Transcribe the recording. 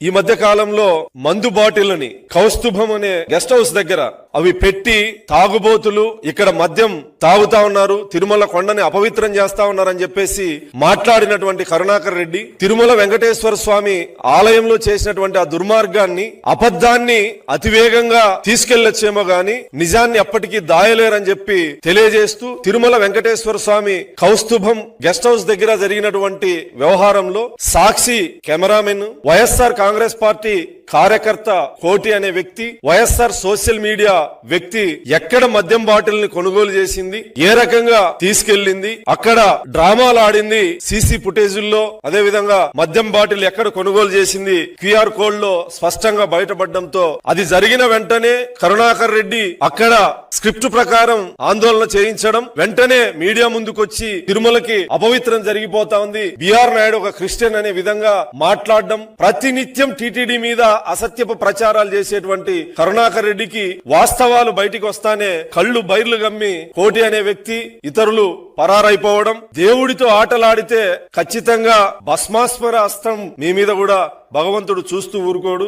ఈ మధ్య కాలంలో మందు బాటిల్ని కౌస్తుభం అనే గెస్ట్ హౌస్ దగ్గర అవి పెట్టి తాగుబోతులు ఇక్కడ మద్యం తాగుతా ఉన్నారు, తిరుమల కొండని అపవిత్రం చేస్తా ఉన్నారని చెప్పేసి మాట్లాడినటువంటి కరుణాకర్ రెడ్డి తిరుమల వెంకటేశ్వర స్వామి ఆలయంలో చేసినటువంటి ఆ దుర్మార్గాన్ని, అబద్ధాన్ని అతివేగంగా తీసుకెళ్లొచ్చేమో గాని నిజాన్ని ఎప్పటికీ దాయలేరని చెప్పి తెలియజేస్తూ తిరుమల వెంకటేశ్వర స్వామి కౌస్తుభం గెస్ట్ హౌస్ దగ్గర జరిగినటువంటి వ్యవహారంలో సాక్షి కెమెరామెన్, వైఎస్ఆర్ కాంగ్రెస్ పార్టీ కార్యకర్త కోటి అనే వ్యక్తి, వైఎస్ఆర్ సోషల్ మీడియా వ్యక్తి ఎక్కడ మద్యం బాటిల్ ని కొనుగోలు చేసింది, ఏ రకంగా తీసుకెళ్లింది, అక్కడ డ్రామాలు ఆడింది సీసీ ఫుటేజుల్లో, అదే విధంగా మద్యం బాటిల్ ఎక్కడ కొనుగోలు చేసింది క్యూఆర్ కోడ్ లో స్పష్టంగా బయటపడడంతో అది జరిగిన వెంటనే కరుణాకర్ రెడ్డి అక్కడ స్క్రిప్ట్ ప్రకారం ఆందోళన చేయించడం, వెంటనే మీడియా ముందుకొచ్చి తిరుమలకి అపవిత్రం జరిగిపోతా ఉంది, బిఆర్ నాయుడు ఒక క్రిస్టియన్ అనే విధంగా మాట్లాడడం, ప్రతినిత్యం టీటీడీ మీద అసత్యపు ప్రచారాలు చేసేటువంటి కరుణాకర్ రెడ్డికి వాస్తవాలు బయటికి వస్తానే కళ్ళు బైర్లు గమ్మి కోటి అనే వ్యక్తి ఇతరులు పరారైపోవడం, దేవుడితో ఆటలాడితే ఖచ్చితంగా భస్మాస్మర హస్తం మీ మీద కూడా భగవంతుడు చూస్తూ ఊరుకోడు.